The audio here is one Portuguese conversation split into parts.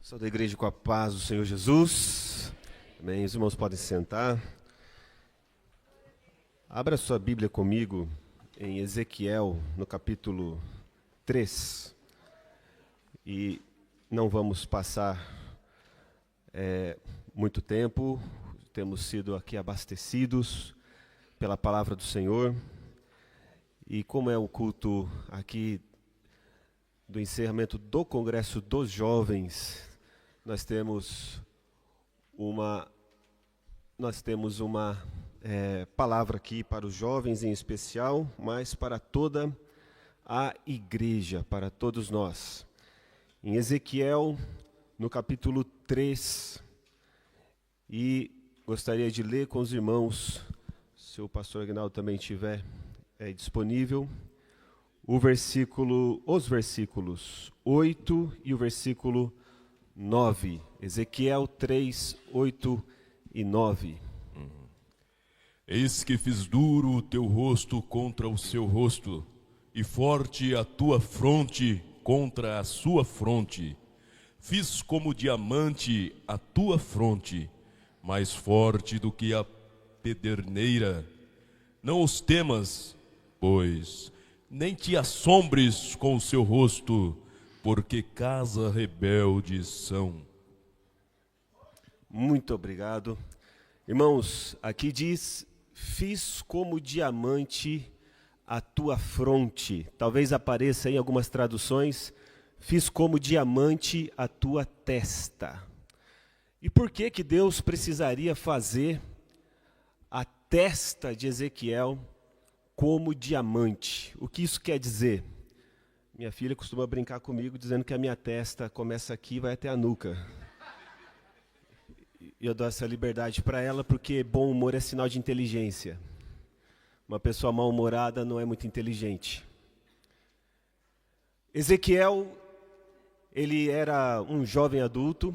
Sou da igreja com a paz do Senhor Jesus. Amém. Os irmãos podem se sentar. Abra sua Bíblia comigo em Ezequiel, no capítulo 3. E não vamos passar muito tempo. Temos sido aqui abastecidos pela palavra do Senhor. E como é o culto aqui do encerramento do Congresso dos Jovens, nós temos uma palavra aqui para os jovens em especial, mas para toda a igreja, para todos nós. Em Ezequiel, no capítulo 3, e gostaria de ler com os irmãos, se o pastor Aguinaldo também estiver disponível, os versículos 8 e o versículo 9. Ezequiel 3, 8 e 9. Eis que fiz duro o teu rosto contra o seu rosto, e forte a tua fronte contra a sua fronte. Fiz como diamante a tua fronte, mais forte do que a pederneira. Não os temas, pois nem te assombres com o seu rosto, porque casa rebeldes são. Muito obrigado. Irmãos, aqui diz, fiz como diamante a tua fronte. Talvez apareça em algumas traduções, fiz como diamante a tua testa. E por que que Deus precisaria fazer a testa de Ezequiel como diamante? O que isso quer dizer? Minha filha costuma brincar comigo dizendo que a minha testa começa aqui e vai até a nuca. E eu dou essa liberdade para ela porque bom humor é sinal de inteligência. Uma pessoa mal-humorada não é muito inteligente. Ezequiel, ele era um jovem adulto.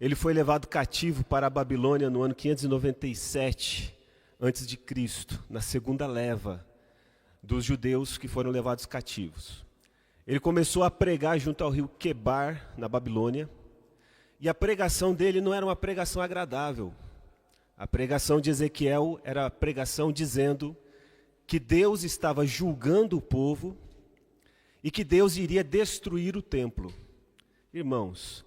Ele foi levado cativo para a Babilônia no ano 597 a.C., na segunda leva dos judeus que foram levados cativos. Ele começou a pregar junto ao rio Quebar, na Babilônia, e a pregação dele não era uma pregação agradável. A pregação de Ezequiel era a pregação dizendo que Deus estava julgando o povo e que Deus iria destruir o templo. Irmãos,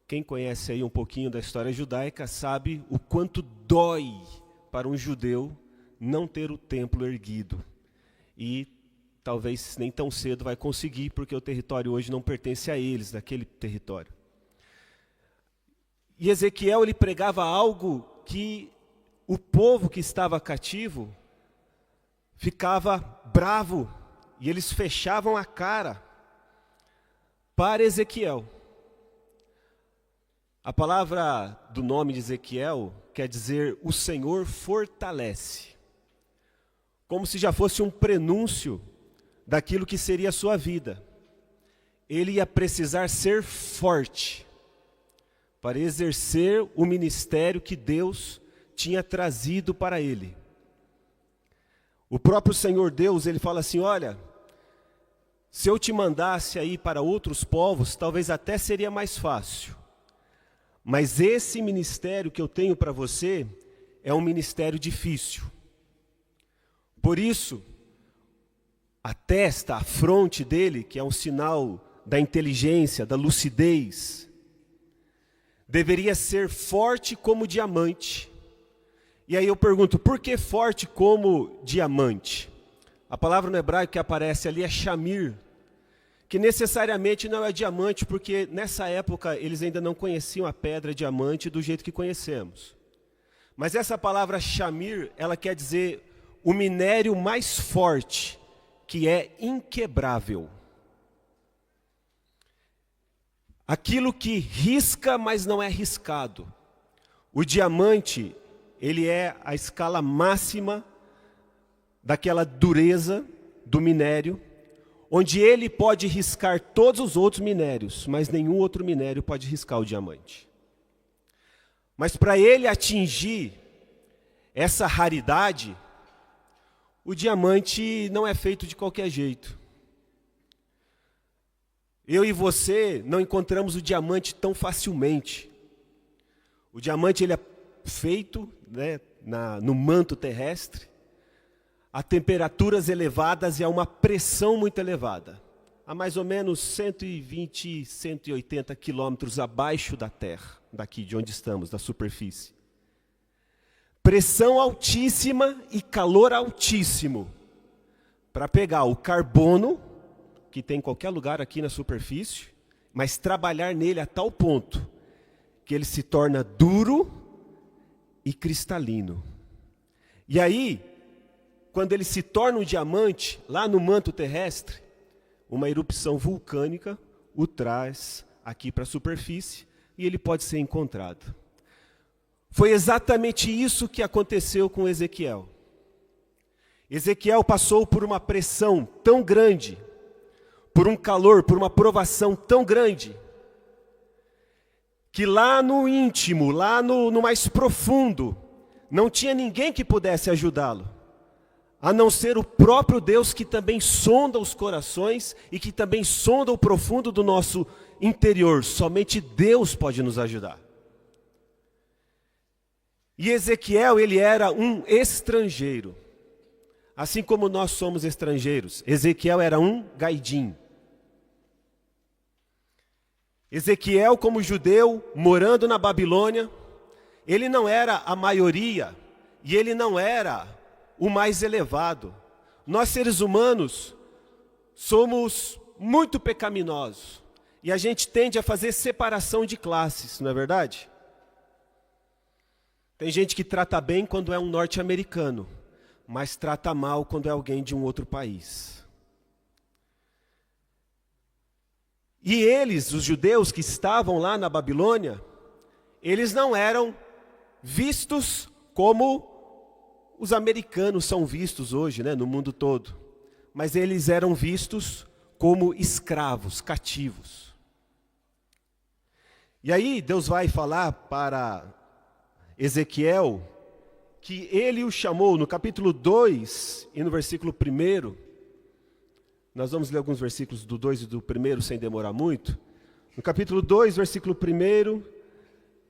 quem conhece aí um pouquinho da história judaica sabe o quanto dói para um judeu não ter o templo erguido. E talvez nem tão cedo vai conseguir, porque o território hoje não pertence a eles, daquele território. E Ezequiel, ele pregava algo que o povo que estava cativo ficava bravo, e eles fechavam a cara para Ezequiel. A palavra do nome de Ezequiel quer dizer o Senhor fortalece, como se já fosse um prenúncio daquilo que seria a sua vida. Ele ia precisar ser forte para exercer o ministério que Deus tinha trazido para ele. O próprio Senhor Deus, ele fala assim, olha, se eu te mandasse aí para outros povos, talvez até seria mais fácil. Mas esse ministério que eu tenho para você é um ministério difícil. Por isso, a testa, a fronte dele, que é um sinal da inteligência, da lucidez, deveria ser forte como diamante. E aí eu pergunto, por que forte como diamante? A palavra no hebraico que aparece ali é shamir, que necessariamente não é diamante, porque nessa época eles ainda não conheciam a pedra diamante do jeito que conhecemos. Mas essa palavra shamir, ela quer dizer o minério mais forte, que é inquebrável. Aquilo que risca, mas não é riscado. O diamante, ele é a escala máxima daquela dureza do minério, onde ele pode riscar todos os outros minérios, mas nenhum outro minério pode riscar o diamante. Mas para ele atingir essa raridade, o diamante não é feito de qualquer jeito. Eu e você não encontramos o diamante tão facilmente. O diamante ele é feito, né, no manto terrestre, a temperaturas elevadas e a uma pressão muito elevada, a mais ou menos 120, 180 quilômetros abaixo da terra, daqui de onde estamos, da superfície. Pressão altíssima e calor altíssimo para pegar o carbono, que tem em qualquer lugar aqui na superfície, mas trabalhar nele a tal ponto que ele se torna duro e cristalino. E aí, quando ele se torna um diamante, lá no manto terrestre, uma erupção vulcânica o traz aqui para a superfície e ele pode ser encontrado. Foi exatamente isso que aconteceu com Ezequiel. Ezequiel passou por uma pressão tão grande, por um calor, por uma provação tão grande, que lá no íntimo, lá no mais profundo, não tinha ninguém que pudesse ajudá-lo, a não ser o próprio Deus que também sonda os corações e que também sonda o profundo do nosso interior. Somente Deus pode nos ajudar. E Ezequiel, ele era um estrangeiro. Assim como nós somos estrangeiros, Ezequiel era um gaidim. Ezequiel, como judeu, morando na Babilônia, ele não era a maioria e ele não era o mais elevado. Nós, seres humanos, somos muito pecaminosos e a gente tende a fazer separação de classes, não é verdade? Tem gente que trata bem quando é um norte-americano, mas trata mal quando é alguém de um outro país. E eles, os judeus que estavam lá na Babilônia, eles não eram vistos como os americanos são vistos hoje, né, no mundo todo. Mas eles eram vistos como escravos, cativos. E aí Deus vai falar para Ezequiel que ele o chamou no capítulo 2 e no versículo 1. Nós vamos ler alguns versículos do 2 e do 1 sem demorar muito. No capítulo 2, versículo 1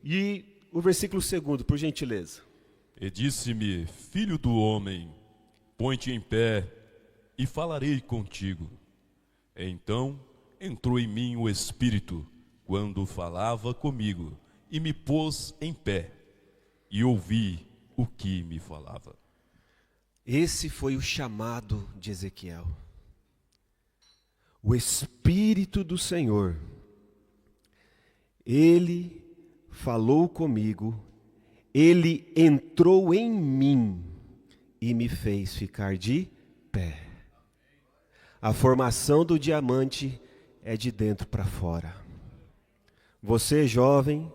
e o versículo 2, por gentileza. E disse-me: filho do homem, põe-te em pé e falarei contigo. Então entrou em mim o Espírito quando falava comigo e me pôs em pé e ouvi o que me falava. Esse foi o chamado de Ezequiel. O Espírito do Senhor, Ele falou comigo, Ele entrou em mim e me fez ficar de pé. A formação do diamante é de dentro para fora. Você jovem,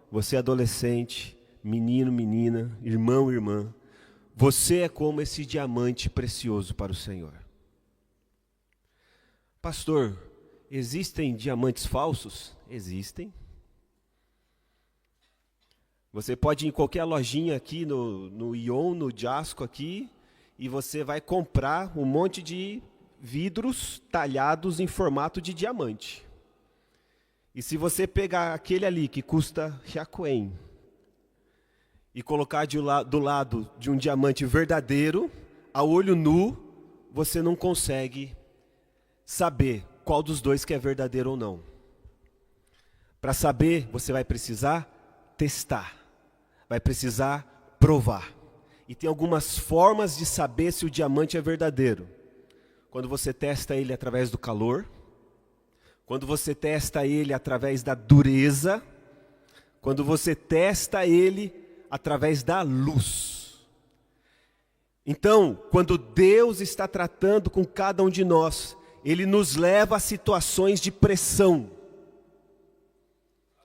você adolescente, menino, menina, irmão, irmã, você é como esse diamante precioso para o Senhor. Pastor, existem diamantes falsos? Existem. Você pode ir em qualquer lojinha aqui no Ion, no Jasco aqui, e você vai comprar um monte de vidros talhados em formato de diamante. E se você pegar aquele ali que custa Riacoém e colocar do lado de um diamante verdadeiro, a olho nu, você não consegue saber qual dos dois que é verdadeiro ou não. Para saber, você vai precisar testar, vai precisar provar. E tem algumas formas de saber se o diamante é verdadeiro. Quando você testa ele através do calor, quando você testa ele através da dureza, quando você testa ele através da luz. Então, quando Deus está tratando com cada um de nós, Ele nos leva a situações de pressão,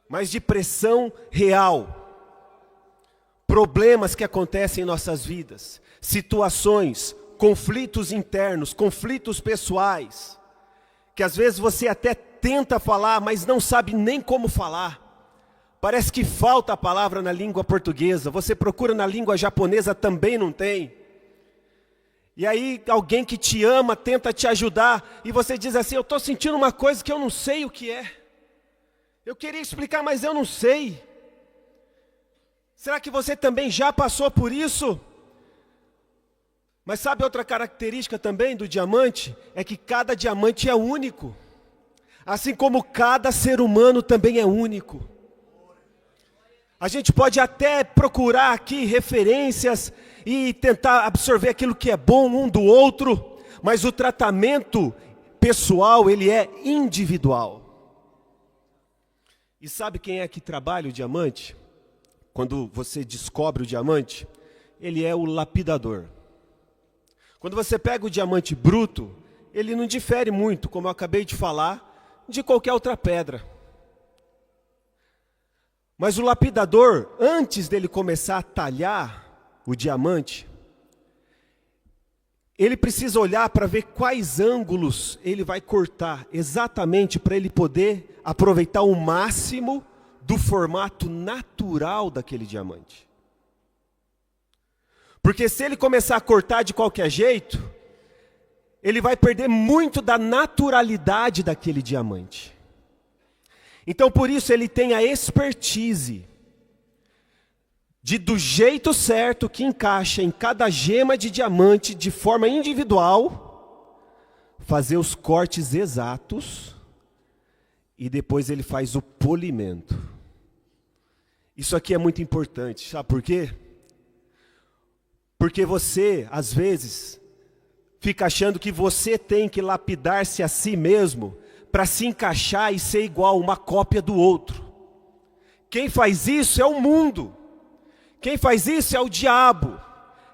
mas de pressão real. Problemas que acontecem em nossas vidas, situações, conflitos internos, conflitos pessoais, que às vezes você até tenta falar, mas não sabe nem como falar. Parece que falta a palavra na língua portuguesa, você procura na língua japonesa, também não tem. E aí alguém que te ama tenta te ajudar e você diz assim: eu estou sentindo uma coisa que eu não sei o que é. Eu queria explicar, mas eu não sei. Será que você também já passou por isso? Mas sabe outra característica também do diamante? É que cada diamante é único. Assim como cada ser humano também é único. A gente pode até procurar aqui referências e tentar absorver aquilo que é bom um do outro, mas o tratamento pessoal, ele é individual. E sabe quem é que trabalha o diamante? Quando você descobre o diamante, ele é o lapidador. Quando você pega o diamante bruto, ele não difere muito, como eu acabei de falar, de qualquer outra pedra. Mas o lapidador, antes dele começar a talhar o diamante, ele precisa olhar para ver quais ângulos ele vai cortar, exatamente para ele poder aproveitar o máximo do formato natural daquele diamante. Porque se ele começar a cortar de qualquer jeito, ele vai perder muito da naturalidade daquele diamante. Então por isso ele tem a expertise de, do jeito certo que encaixa em cada gema de diamante de forma individual, fazer os cortes exatos e depois ele faz o polimento. Isso aqui é muito importante, sabe por quê? Porque você, às vezes, fica achando que você tem que lapidar-se a si mesmo para se encaixar e ser igual, uma cópia do outro. Quem faz isso é o mundo. Quem faz isso é o diabo.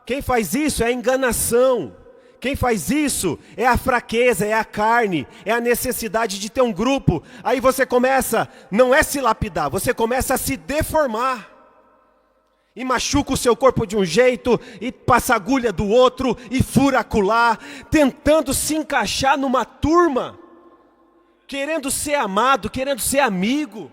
Quem faz isso é a enganação. Quem faz isso é a fraqueza, é a carne, é a necessidade de ter um grupo. Aí você começa, não é se lapidar, você começa a se deformar. E machuca o seu corpo de um jeito, e passa agulha do outro, e fura acolá, tentando se encaixar numa turma, querendo ser amado, querendo ser amigo.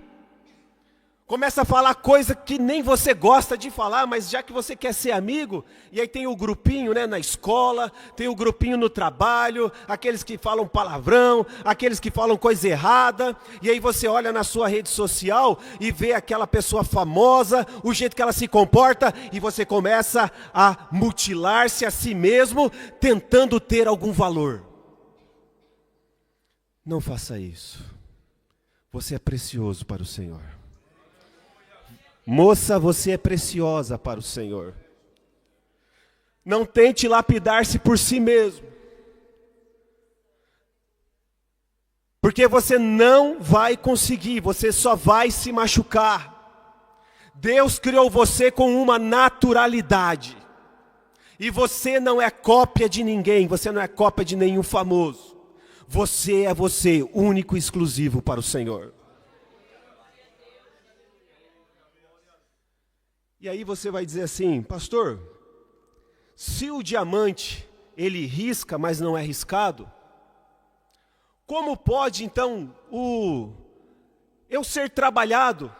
Começa a falar coisa que nem você gosta de falar, mas já que você quer ser amigo, e aí tem o grupinho, né, na escola, tem o grupinho no trabalho, aqueles que falam palavrão, aqueles que falam coisa errada, e aí você olha na sua rede social e vê aquela pessoa famosa, o jeito que ela se comporta, e você começa a mutilar-se a si mesmo, tentando ter algum valor. Não faça isso. Você é precioso para o Senhor. Moça, você é preciosa para o Senhor. Não tente lapidar-se por si mesmo. Porque você não vai conseguir, você só vai se machucar. Deus criou você com uma naturalidade. E você não é cópia de ninguém, você não é cópia de nenhum famoso. Você é você, único e exclusivo para o Senhor. E aí você vai dizer assim: pastor, se o diamante, ele risca, mas não é riscado, como pode então eu ser trabalhado?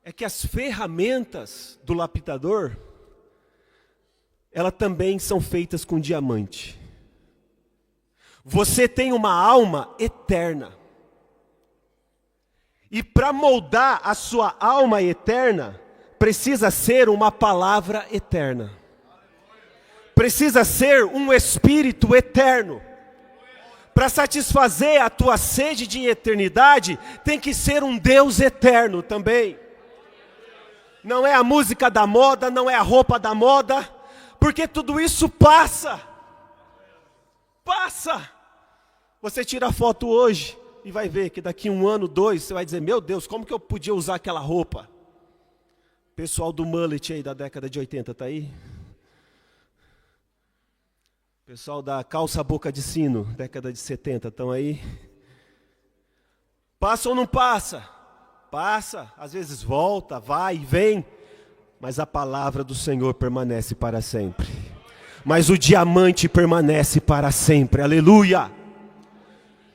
É que as ferramentas do lapidador, elas também são feitas com diamante. Você tem uma alma eterna. E para moldar a sua alma eterna, precisa ser uma palavra eterna. Precisa ser um espírito eterno. Para satisfazer a tua sede de eternidade, tem que ser um Deus eterno também. Não é a música da moda, não é a roupa da moda, porque tudo isso passa. Passa. Você tira a foto hoje e vai ver que daqui 1 ano, 2, você vai dizer: meu Deus, como que eu podia usar aquela roupa? Pessoal do mullet aí da década de 80, tá aí? Pessoal da calça boca de sino, década de 70, estão aí? Passa ou não passa? Passa, às vezes volta, vai e vem, mas a palavra do Senhor permanece para sempre. Mas o diamante permanece para sempre, aleluia!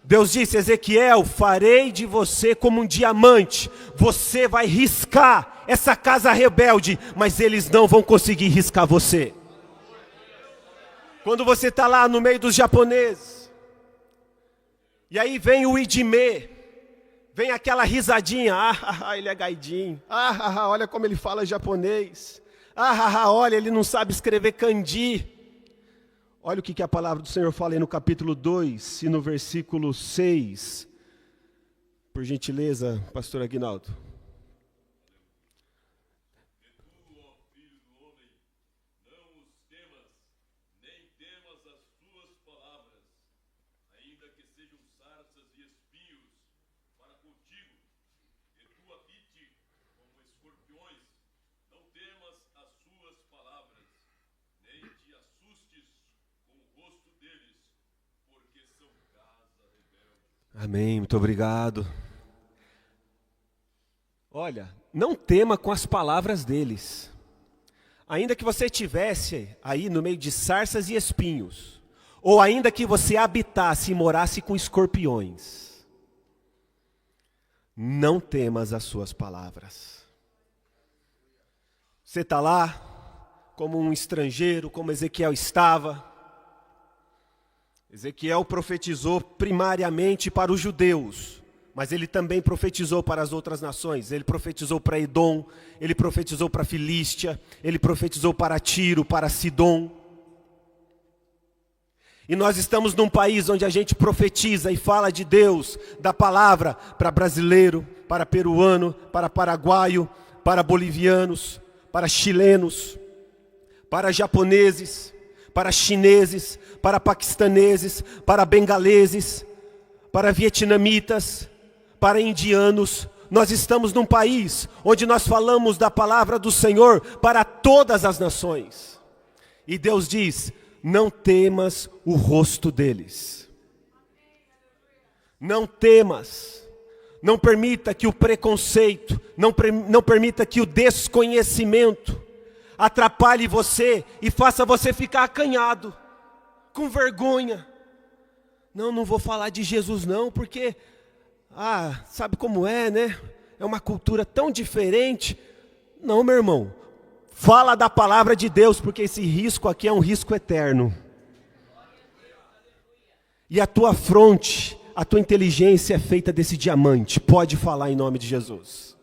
Deus disse: Ezequiel, farei de você como um diamante, você vai riscar essa casa rebelde, mas eles não vão conseguir riscar você. Quando você está lá no meio dos japoneses, e aí vem o Idime, vem aquela risadinha, ele é gaidinho, olha como ele fala japonês, olha, ele não sabe escrever kanji. Olha o que a palavra do Senhor fala aí no capítulo 2 e no versículo 6. Por gentileza, pastor Aguinaldo. Amém, muito obrigado. Olha, não tema com as palavras deles. Ainda que você estivesse aí no meio de sarças e espinhos, ou ainda que você habitasse e morasse com escorpiões, não temas as suas palavras. Você está lá, como um estrangeiro, como Ezequiel estava. Ezequiel profetizou primariamente para os judeus, mas ele também profetizou para as outras nações. Ele profetizou para Edom, ele profetizou para Filístia, ele profetizou para Tiro, para Sidom. E nós estamos num país onde a gente profetiza e fala de Deus, da palavra, para brasileiro, para peruano, para paraguaio, para bolivianos, para chilenos, para japoneses, para chineses, para paquistaneses, para bengaleses, para vietnamitas, para indianos. Nós estamos num país onde nós falamos da palavra do Senhor para todas as nações. E Deus diz: não temas o rosto deles. Não temas. Não permita que o preconceito, não permita que o desconhecimento atrapalhe você e faça você ficar acanhado, com vergonha. Não vou falar de Jesus não, porque, sabe como é, né? É uma cultura tão diferente. Não, meu irmão, fala da palavra de Deus, porque esse risco aqui é um risco eterno. E a tua fronte, a tua inteligência é feita desse diamante, pode falar em nome de Jesus.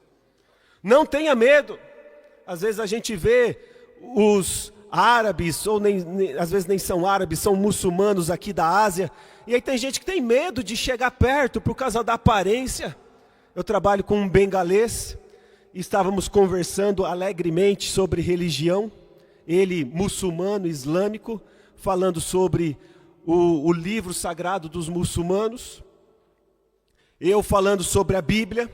Não tenha medo. Às vezes a gente vê os árabes, ou às vezes nem são árabes, são muçulmanos aqui da Ásia, e aí tem gente que tem medo de chegar perto por causa da aparência. Eu trabalho com um bengalês, e estávamos conversando alegremente sobre religião, ele muçulmano, islâmico, falando sobre o livro sagrado dos muçulmanos, eu falando sobre a Bíblia,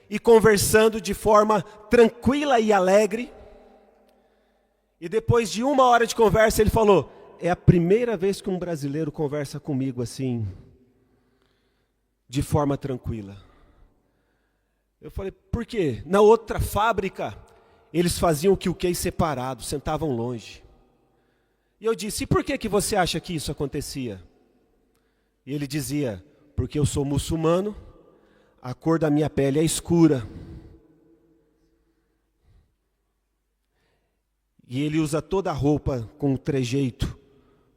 e conversando de forma tranquila e alegre. E depois de 1 hora de conversa, ele falou: é a primeira vez que um brasileiro conversa comigo assim, de forma tranquila. Eu falei: por quê? Na outra fábrica, eles faziam o QQ separado, sentavam longe. E eu disse: e por que você acha que isso acontecia? E ele dizia: porque eu sou muçulmano, a cor da minha pele é escura. E ele usa toda a roupa com trejeito,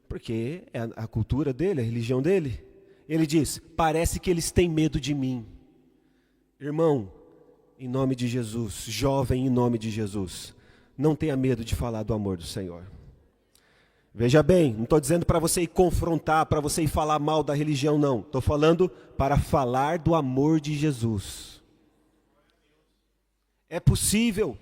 porque é a cultura dele, a religião dele. Ele diz: parece que eles têm medo de mim. Irmão, em nome de Jesus, jovem, em nome de Jesus, não tenha medo de falar do amor do Senhor. Veja bem, não estou dizendo para você ir confrontar, para você ir falar mal da religião, não. Estou falando para falar do amor de Jesus. É possível.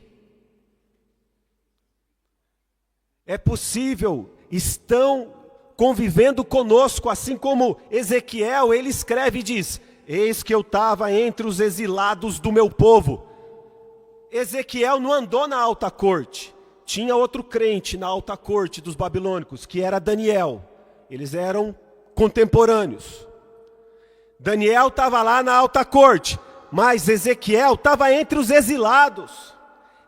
É possível. Estão convivendo conosco, assim como Ezequiel, ele escreve e diz: eis que eu estava entre os exilados do meu povo. Ezequiel não andou na alta corte. Tinha outro crente na alta corte dos babilônicos, que era Daniel. Eles eram contemporâneos. Daniel estava lá na alta corte, mas Ezequiel estava entre os exilados.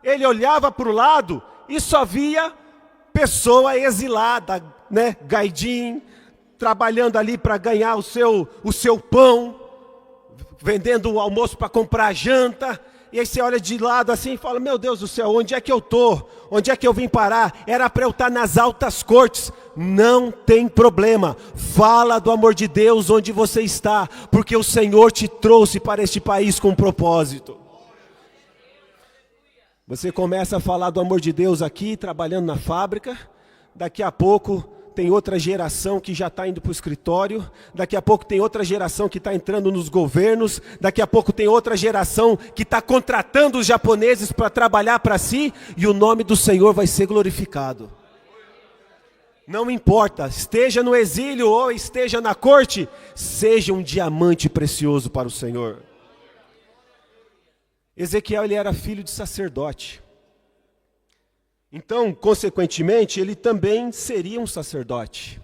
Ele olhava para o lado e só via pessoa exilada, né? Gaidim, trabalhando ali para ganhar o seu pão, vendendo o almoço para comprar janta. E aí você olha de lado assim e fala: meu Deus do céu, onde é que eu estou? Onde é que eu vim parar? Era para eu estar nas altas cortes, não tem problema. Fala do amor de Deus onde você está, porque o Senhor te trouxe para este país com um propósito. Você começa a falar do amor de Deus aqui, trabalhando na fábrica, daqui a pouco tem outra geração que já está indo para o escritório, daqui a pouco tem outra geração que está entrando nos governos, daqui a pouco tem outra geração que está contratando os japoneses para trabalhar para si, e o nome do Senhor vai ser glorificado. Não importa, esteja no exílio ou esteja na corte, seja um diamante precioso para o Senhor. Ezequiel, ele era filho de sacerdote. Então, consequentemente, ele também seria um sacerdote.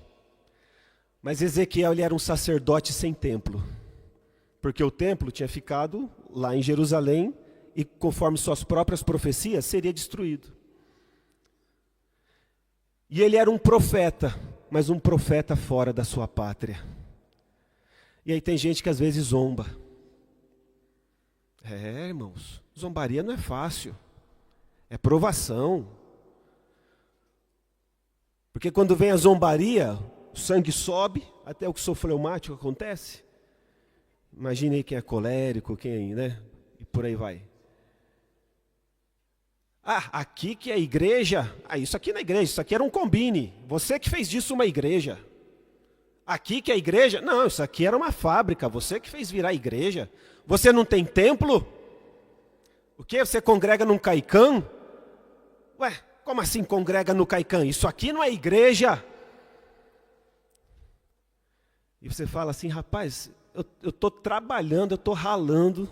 Mas Ezequiel, ele era um sacerdote sem templo. Porque o templo tinha ficado lá em Jerusalém e, conforme suas próprias profecias, seria destruído. E ele era um profeta, mas um profeta fora da sua pátria. E aí tem gente que às vezes zomba. Irmãos, zombaria não é fácil. É provação. Porque quando vem a zombaria, o sangue sobe, até o que sou fleumático acontece. Imagine aí quem é colérico, quem, né? E por aí vai. Aqui que é a igreja. Isso aqui não é igreja, isso aqui era um combine. Você que fez disso uma igreja. Aqui que é a igreja? Não, isso aqui era uma fábrica. Você que fez virar igreja. Você não tem templo? O quê? Você congrega num caicã? Ué, como assim congrega no caicã? Isso aqui não é igreja. E você fala assim, rapaz, eu estou trabalhando, eu estou ralando.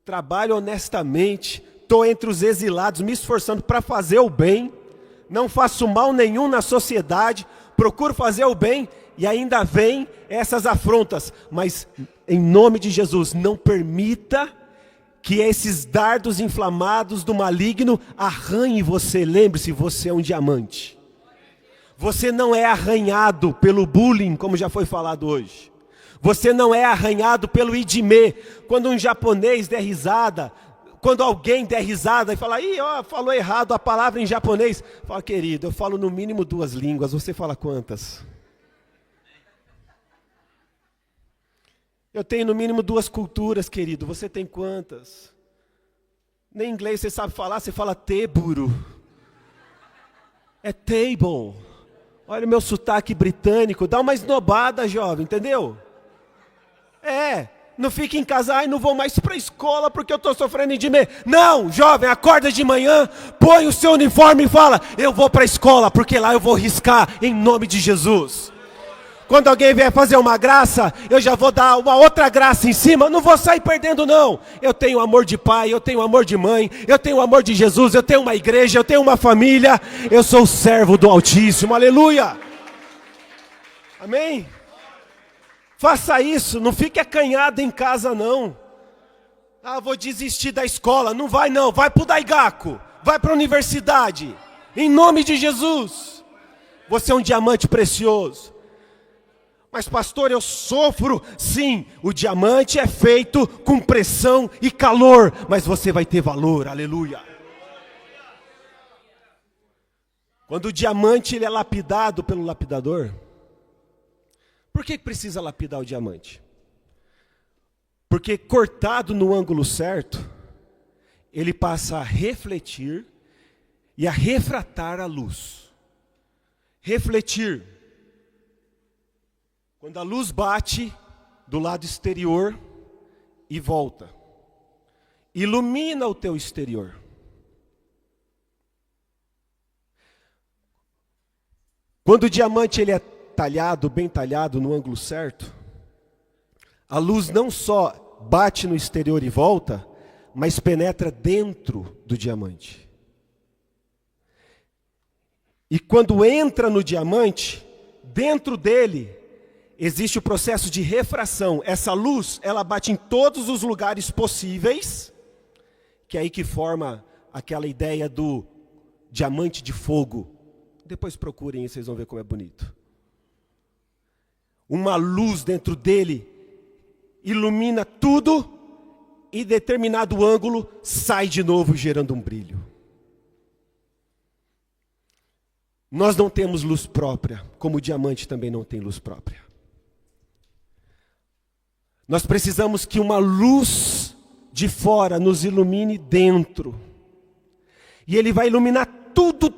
Trabalho honestamente, estou entre os exilados, me esforçando para fazer o bem. Não faço mal nenhum na sociedade, procuro fazer o bem. E ainda vem essas afrontas, mas em nome de Jesus, não permita que esses dardos inflamados do maligno arranhem você. Lembre-se, você é um diamante. Você não é arranhado pelo bullying, como já foi falado hoje. Você não é arranhado pelo idime. Quando um japonês der risada, quando alguém der risada e falar, falou errado a palavra em japonês. Fala, querido, eu falo no mínimo 2 línguas, você fala quantas? Eu tenho no mínimo 2 culturas, querido. Você tem quantas? Nem inglês você sabe falar, você fala teburo. É table. Olha o meu sotaque britânico. Dá uma esnobada, jovem, entendeu? Não fica em casa, não vou mais para a escola porque eu estou sofrendo de medo. Não, jovem, acorda de manhã, põe o seu uniforme e fala, eu vou para a escola porque lá eu vou riscar em nome de Jesus. Quando alguém vier fazer uma graça, eu já vou dar uma outra graça em cima, não vou sair perdendo não. Eu tenho amor de pai, eu tenho amor de mãe, eu tenho amor de Jesus, eu tenho uma igreja, eu tenho uma família, eu sou servo do Altíssimo, aleluia. Amém? Faça isso, não fique acanhado em casa não. Vou desistir da escola, não, vai para o Daigaku, vai para a universidade, em nome de Jesus. Você é um diamante precioso. Mas pastor, eu sofro. Sim, o diamante é feito com pressão e calor, mas você vai ter valor, aleluia. Quando o diamante ele é lapidado pelo lapidador, por que precisa lapidar o diamante? Porque cortado no ângulo certo, ele passa a refletir e a refratar a luz. Refletir. Quando a luz bate do lado exterior e volta, ilumina o teu exterior. Quando o diamante ele é talhado, bem talhado no ângulo certo, a luz não só bate no exterior e volta, mas penetra dentro do diamante. E quando entra no diamante, dentro dele existe o processo de refração. Essa luz, ela bate em todos os lugares possíveis, que é aí que forma aquela ideia do diamante de fogo. Depois procurem e vocês vão ver como é bonito. Uma luz dentro dele ilumina tudo e em determinado ângulo sai de novo gerando um brilho. Nós não temos luz própria, como o diamante também não tem luz própria. Nós precisamos que uma luz de fora nos ilumine dentro. E Ele vai iluminar tudo,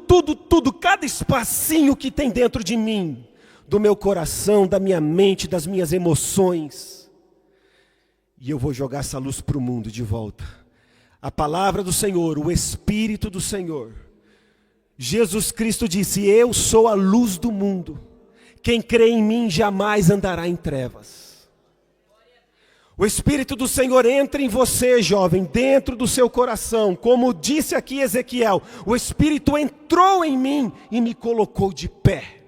cada espacinho que tem dentro de mim, do meu coração, da minha mente, das minhas emoções. E eu vou jogar essa luz para o mundo de volta. A palavra do Senhor, o Espírito do Senhor. Jesus Cristo disse: eu sou a luz do mundo. Quem crê em mim jamais andará em trevas. O Espírito do Senhor entra em você, jovem, dentro do seu coração. Como disse aqui Ezequiel, o Espírito entrou em mim e me colocou de pé.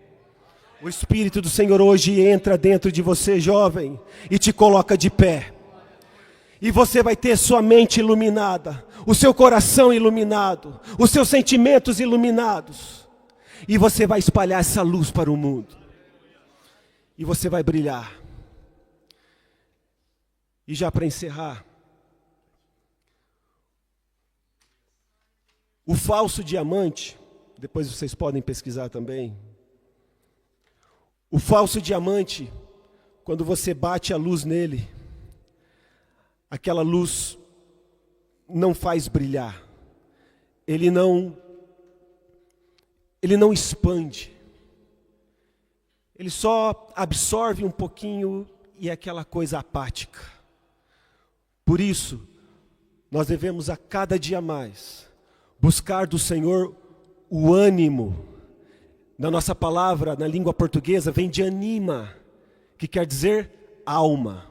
O Espírito do Senhor hoje entra dentro de você, jovem, e te coloca de pé. E você vai ter sua mente iluminada, o seu coração iluminado, os seus sentimentos iluminados. E você vai espalhar essa luz para o mundo. E você vai brilhar. E já para encerrar, o falso diamante, depois vocês podem pesquisar também. O falso diamante, quando você bate a luz nele, aquela luz não faz brilhar. Ele não expande. Ele só absorve um pouquinho e é aquela coisa apática. Por isso, nós devemos a cada dia mais buscar do Senhor o ânimo. Na nossa palavra, na língua portuguesa, vem de anima, que quer dizer alma.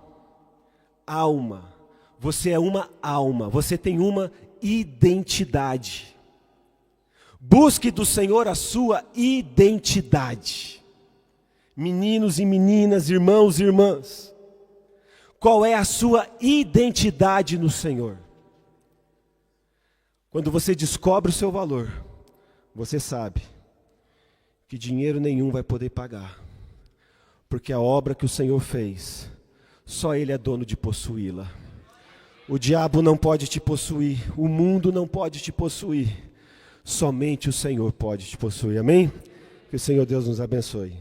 Alma. Você é uma alma, você tem uma identidade. Busque do Senhor a sua identidade. Meninos e meninas, irmãos e irmãs, qual é a sua identidade no Senhor? Quando você descobre o seu valor, você sabe que dinheiro nenhum vai poder pagar, porque a obra que o Senhor fez, só Ele é dono de possuí-la. O diabo não pode te possuir, o mundo não pode te possuir, somente o Senhor pode te possuir, amém? Que o Senhor Deus nos abençoe.